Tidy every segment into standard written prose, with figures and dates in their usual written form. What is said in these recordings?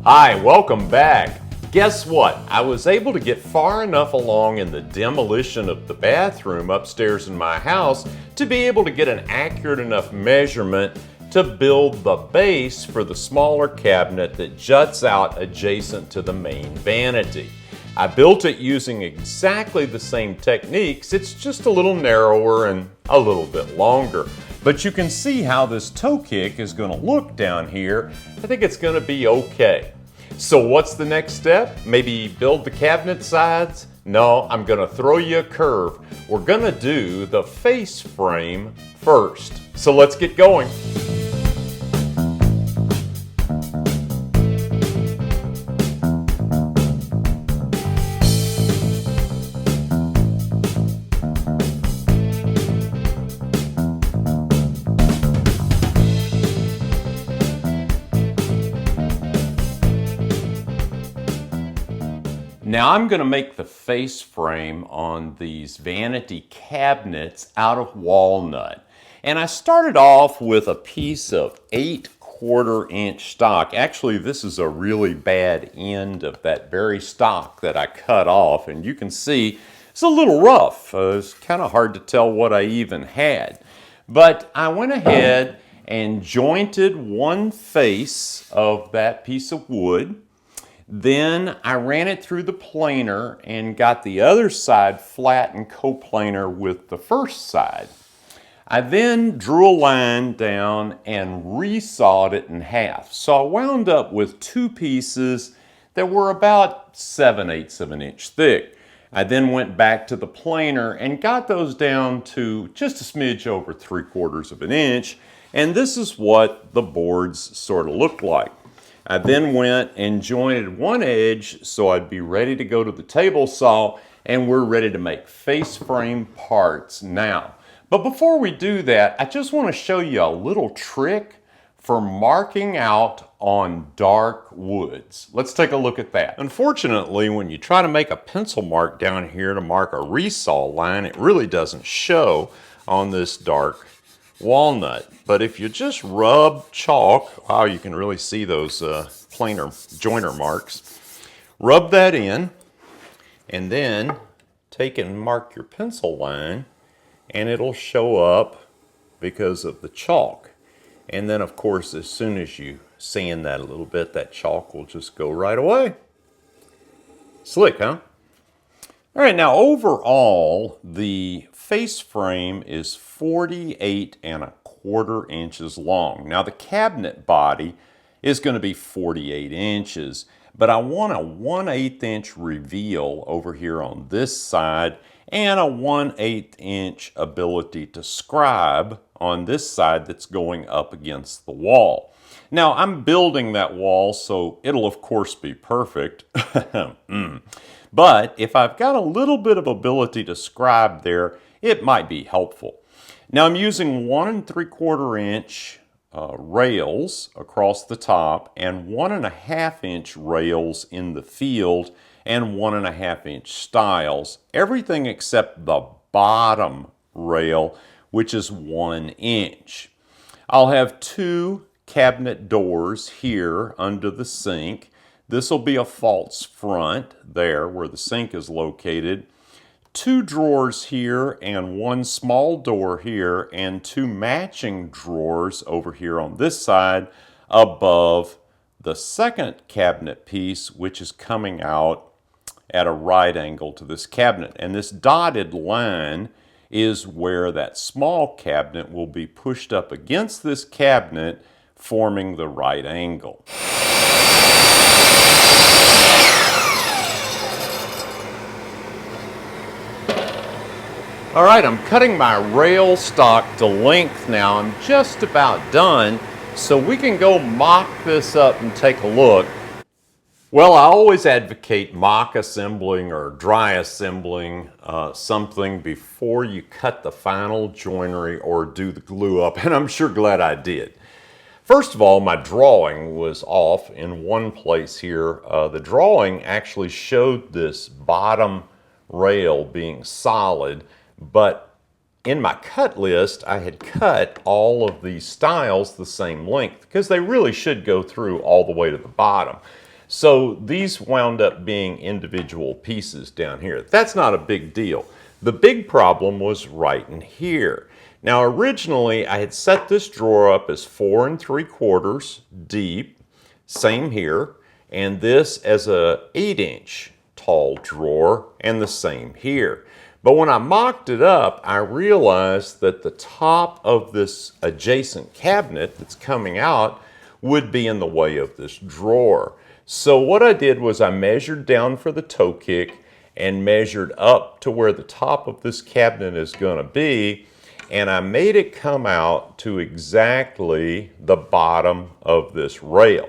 Hi, welcome back. Guess what? I was able to get far enough along in the demolition of the bathroom upstairs in my house to be able to get an accurate enough measurement to build the base for the smaller cabinet that juts out adjacent to the main vanity. I built it using exactly the same techniques, it's just a little narrower and a little bit longer. But you can see how this toe kick is going to look down here. I think it's going to be okay. So what's the next step? Maybe build the cabinet sides? No, I'm going to throw you a curve. We're going to do the face frame first. So let's get going. Now I'm going to make the face frame on these vanity cabinets out of walnut. And I started off with a piece of 8/4 inch stock. Actually, this is a really bad end of that very stock that I cut off. And you can see it's a little rough. It's kind of hard to tell what I even had. But I went ahead and jointed one face of that piece of wood. Then I ran it through the planer and got the other side flat and coplanar with the first side. I then drew a line down and resawed it in half. So I wound up with two pieces that were about 7/8 of an inch thick. I then went back to the planer and got those down to just a smidge over 3/4 of an inch. And this is what the boards sort of looked like. I then went and jointed one edge so I'd be ready to go to the table saw, and we're ready to make face frame parts now. But before we do that, I just want to show you a little trick for marking out on dark woods. Let's take a look at that. Unfortunately, when you try to make a pencil mark down here to mark a Resaw line, it really doesn't show on this dark walnut. But if you just rub chalk, wow, you can really see those planar joiner marks. Rub that in and then take and mark your pencil line, and it'll show up because of the chalk. And then of course, as soon as you sand that a little bit, that chalk will just go right away. Slick, huh? All right, now overall, the face frame is 48¼ inches long. Now the cabinet body is going to be 48 inches, but I want a 1/8 inch reveal over here on this side and a 1/8 inch ability to scribe on this side that's going up against the wall. Now I'm building that wall, so it'll of course be perfect. But if I've got a little bit of ability to scribe there, it might be helpful. Now I'm using 1 3/4 inch rails across the top and 1½ inch rails in the field and 1½ inch stiles. Everything except the bottom rail, which is 1 inch. I'll have 2 cabinet doors here under the sink. This will be a false front there where the sink is located. 2 drawers here and 1 small door here and 2 matching drawers over here on this side above the second cabinet piece, which is coming out at a right angle to this cabinet. And this dotted line is where that small cabinet will be pushed up against this cabinet, forming the right angle. All right, I'm cutting my rail stock to length now. I'm just about done, so we can go mock this up and take a look. Well, I always advocate mock assembling or dry assembling something before you cut the final joinery or do the glue up, and I'm sure glad I did. First of all, my drawing was off in one place here. The drawing actually showed this bottom rail being solid, but in my cut list, I had cut all of these stiles the same length because they really should go through all the way to the bottom. So these wound up being individual pieces down here. That's not a big deal. The big problem was right in here. Now originally I had set this drawer up as 4 3/4 deep, same here, and this as a 8-inch tall drawer, and the same here. But when I mocked it up, I realized that the top of this adjacent cabinet that's coming out would be in the way of this drawer. So what I did was I measured down for the toe kick and measured up to where the top of this cabinet is going to be, and I made it come out to exactly the bottom of this rail.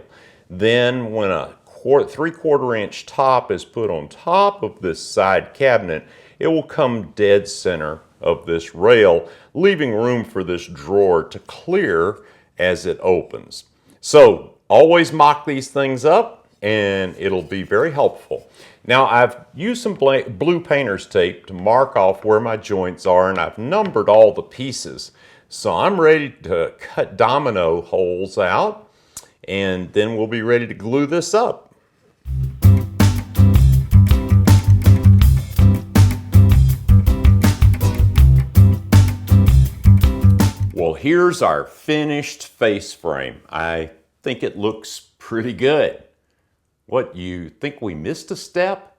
Then when a 3/4 inch top is put on top of this side cabinet, it will come dead center of this rail, leaving room for this drawer to clear as it opens. So always mock these things up and it'll be very helpful. Now I've used some blue painter's tape to mark off where my joints are, and I've numbered all the pieces. So I'm ready to cut domino holes out, and then we'll be ready to glue this up. Well, here's our finished face frame. I think it looks pretty good. What, you think we missed a step?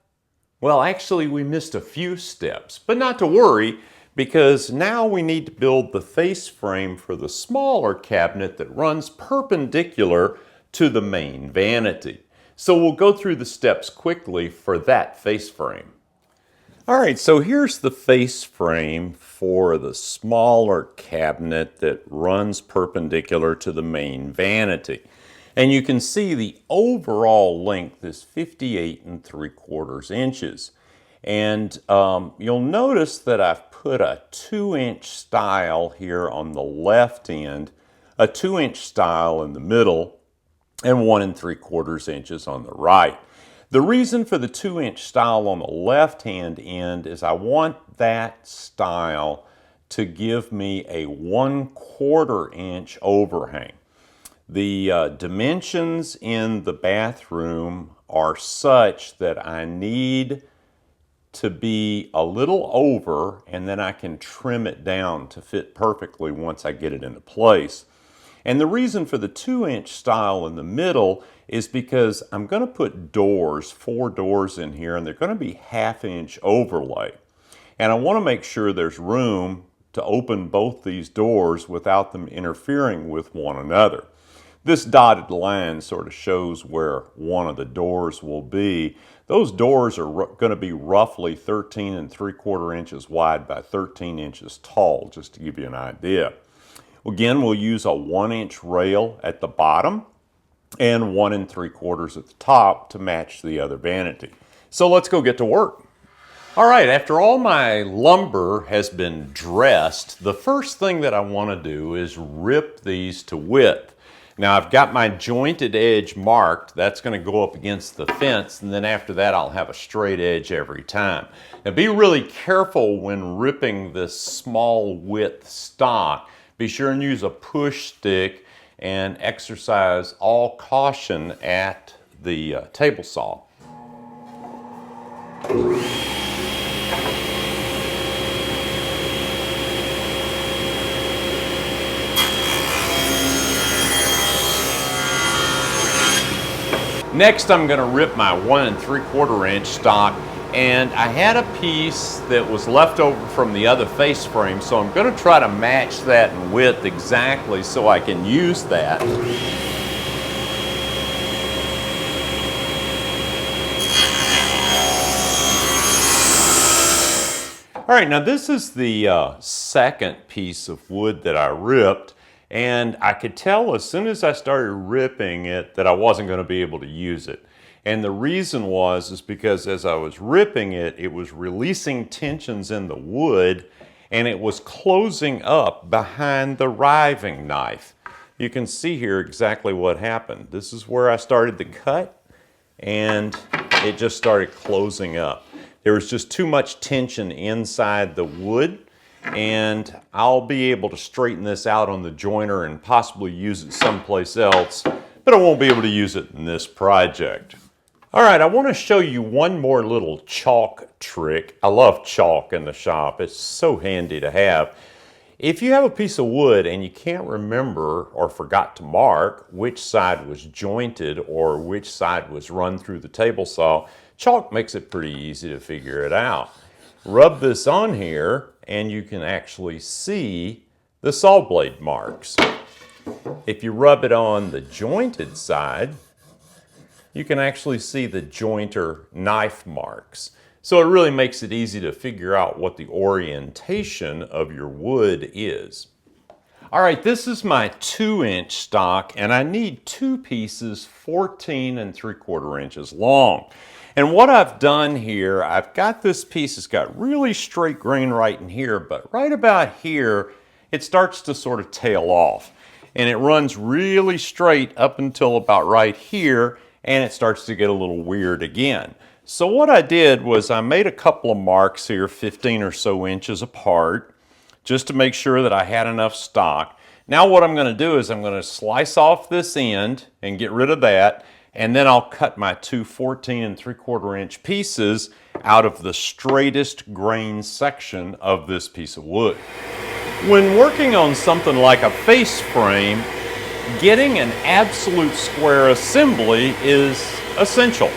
Well, actually we missed a few steps, but not to worry, because now we need to build the face frame for the smaller cabinet that runs perpendicular to the main vanity. So we'll go through the steps quickly for that face frame. All right, so here's the face frame for the smaller cabinet that runs perpendicular to the main vanity. And you can see the overall length is 58 3/4 inches. And you'll notice that I've put a 2-inch stile here on the left end, a 2-inch stile in the middle, and 1 3/4 inches on the right. The reason for the 2-inch stile on the left-hand end is I want that stile to give me a 1/4 inch overhang. The dimensions in the bathroom are such that I need to be a little over, and then I can trim it down to fit perfectly once I get it into place. And the reason for the 2-inch stile in the middle is because I'm going to put doors, 4 doors in here, and they're going to be 1/2 inch overlay. And I want to make sure there's room to open both these doors without them interfering with one another. This dotted line sort of shows where one of the doors will be. Those doors are going to be roughly 13 3/4 inches wide by 13 inches tall, just to give you an idea. Again, we'll use a 1-inch rail at the bottom and 1 3/4 at the top to match the other vanity. So let's go get to work. All right, after all my lumber has been dressed, the first thing that I want to do is rip these to width. Now I've got my jointed edge marked. That's going to go up against the fence, and then after that I'll have a straight edge every time. Now be really careful when ripping this small width stock. Be sure and use a push stick and exercise all caution at the table saw. Next, I'm going to rip my 1 3/4 inch stock, and I had a piece that was left over from the other face frame, so I'm going to try to match that in width exactly so I can use that. All right, now this is the second piece of wood that I ripped. And I could tell as soon as I started ripping it that I wasn't going to be able to use it. And the reason is because as I was ripping it, it was releasing tensions in the wood, and it was closing up behind the riving knife. You can see here exactly what happened. This is where I started the cut, and it just started closing up. There was just too much tension inside the wood, and I'll be able to straighten this out on the joiner and possibly use it someplace else, but I won't be able to use it in this project. All right, I want to show you one more little chalk trick. I love chalk in the shop. It's so handy to have. If you have a piece of wood and you can't remember or forgot to mark which side was jointed or which side was run through the table saw, chalk makes it pretty easy to figure it out. Rub this on here and you can actually see the saw blade marks. If you rub it on the jointed side, you can actually see the joint or knife marks. So it really makes it easy to figure out what the orientation of your wood is. All right, this is my 2-inch stock and I need two pieces 14 3/4 inches long. And what I've done here, I've got this piece, it's got really straight grain right in here, but right about here, it starts to sort of tail off. And it runs really straight up until about right here, and it starts to get a little weird again. So what I did was I made a couple of marks here, 15 or so inches apart, just to make sure that I had enough stock. Now what I'm going to do is I'm going to slice off this end and get rid of that, and then I'll cut my two 14 3/4 inch pieces out of the straightest grain section of this piece of wood. When working on something like a face frame, getting an absolute square assembly is essential.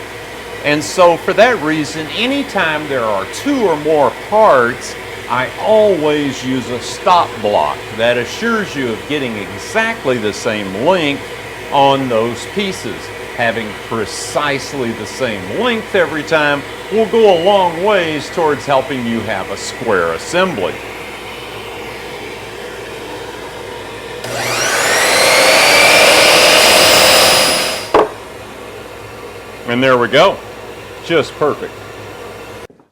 And so for that reason, anytime there are two or more parts, I always use a stop block that assures you of getting exactly the same length on those pieces. Having precisely the same length every time will go a long ways towards helping you have a square assembly. And there we go. Just perfect.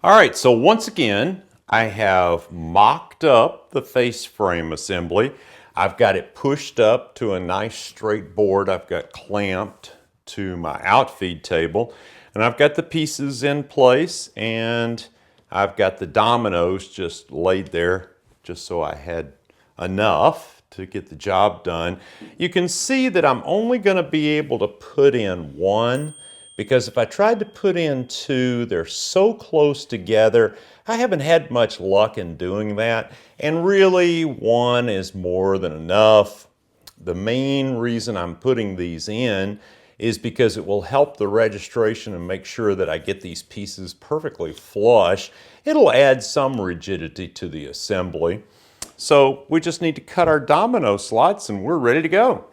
All right, so once again, I have mocked up the face frame assembly. I've got it pushed up to a nice straight board. I've got clamped to my outfeed table, and I've got the pieces in place, and I've got the dominoes just laid there just so I had enough to get the job done. You can see that I'm only going to be able to put in one, because if I tried to put in two, they're so close together. I haven't had much luck in doing that, and really one is more than enough. The main reason I'm putting these in is because it will help the registration and make sure that I get these pieces perfectly flush. It'll add some rigidity to the assembly. So we just need to cut our domino slots and we're ready to go.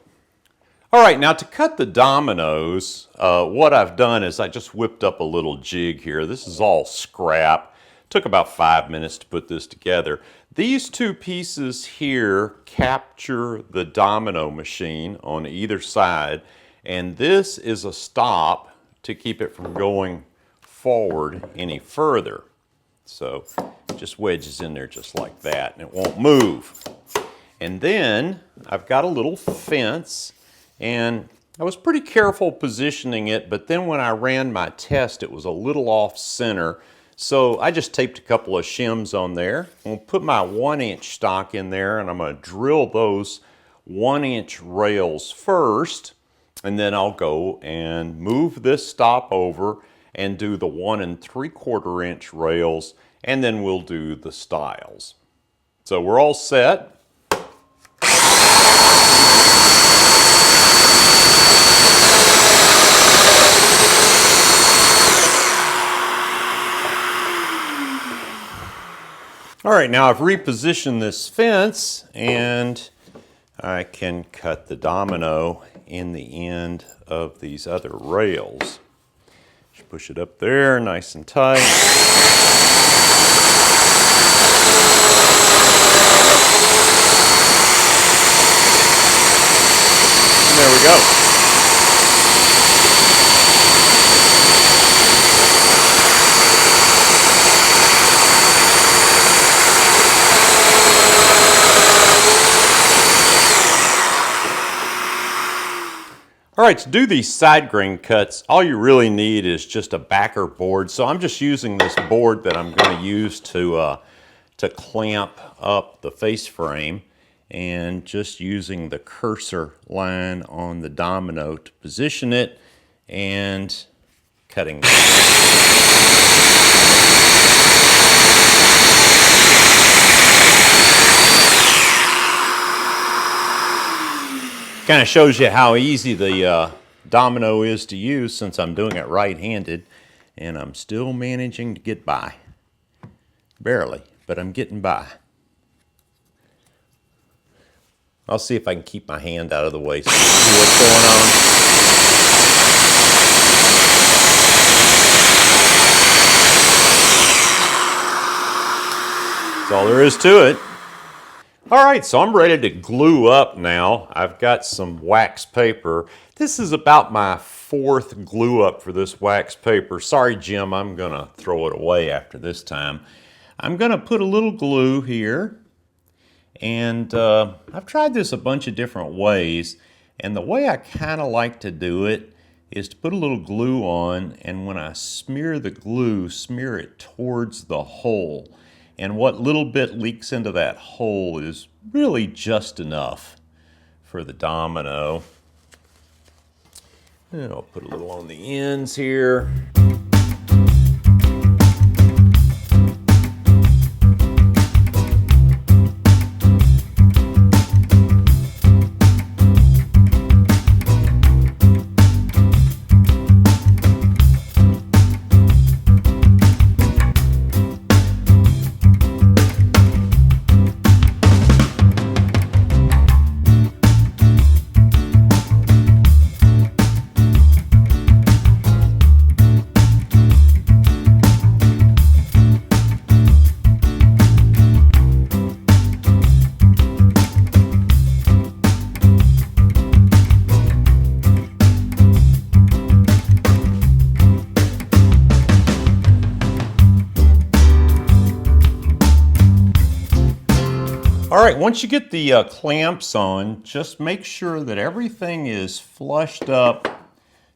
All right, now to cut the dominoes, what I've done is I just whipped up a little jig here. This is all scrap. Took about 5 minutes to put this together. These two pieces here capture the domino machine on either side, and this is a stop to keep it from going forward any further. So it just wedges in there just like that, and it won't move. And then I've got a little fence, and I was pretty careful positioning it, but then when I ran my test, it was a little off center. So I just taped a couple of shims on there. I'm going to put my 1-inch stock in there, and I'm going to drill those 1-inch rails first, and then I'll go and move this stop over and do the 1 3/4 inch rails, and then we'll do the stiles. So we're all set. All right, now I've repositioned this fence and I can cut the domino in the end of these other rails. Just push it up there nice and tight. And there we go. All right, to do these side grain cuts, all you really need is just a backer board. So I'm just using this board that I'm going to use to clamp up the face frame, and just using the cursor line on the domino to position it, and cutting. Kind of shows you how easy the domino is to use since I'm doing it right-handed, and I'm still managing to get by. Barely, but I'm getting by. I'll see if I can keep my hand out of the way so you can see what's going on. That's all there is to it. All right, so I'm ready to glue up now. I've got some wax paper. This is about my 4th glue up for this wax paper. Sorry, Jim, I'm gonna throw it away after this time. I'm gonna put a little glue here, and I've tried this a bunch of different ways, and the way I kind of like to do it is to put a little glue on, and when I smear the glue, smear it towards the hole. And what little bit leaks into that hole is really just enough for the domino. And I'll put a little on the ends here. All right, once you get the clamps on, just make sure that everything is flushed up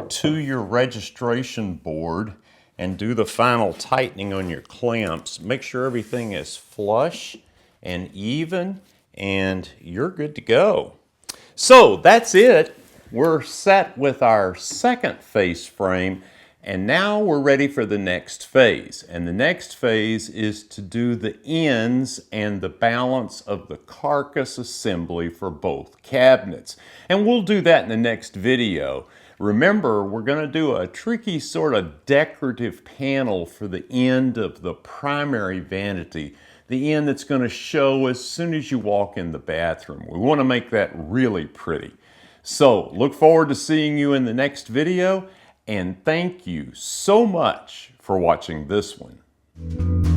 to your registration board and do the final tightening on your clamps. Make sure everything is flush and even, and you're good to go. So that's it. We're set with our second face frame, and now we're ready for the next phase. And the next phase is to do the ends and the balance of the carcass assembly for both cabinets. And we'll do that in the next video. Remember, we're going to do a tricky sort of decorative panel for the end of the primary vanity, the end that's going to show as soon as you walk in the bathroom. We want to make that really pretty. So look forward to seeing you in the next video, and thank you so much for watching this one.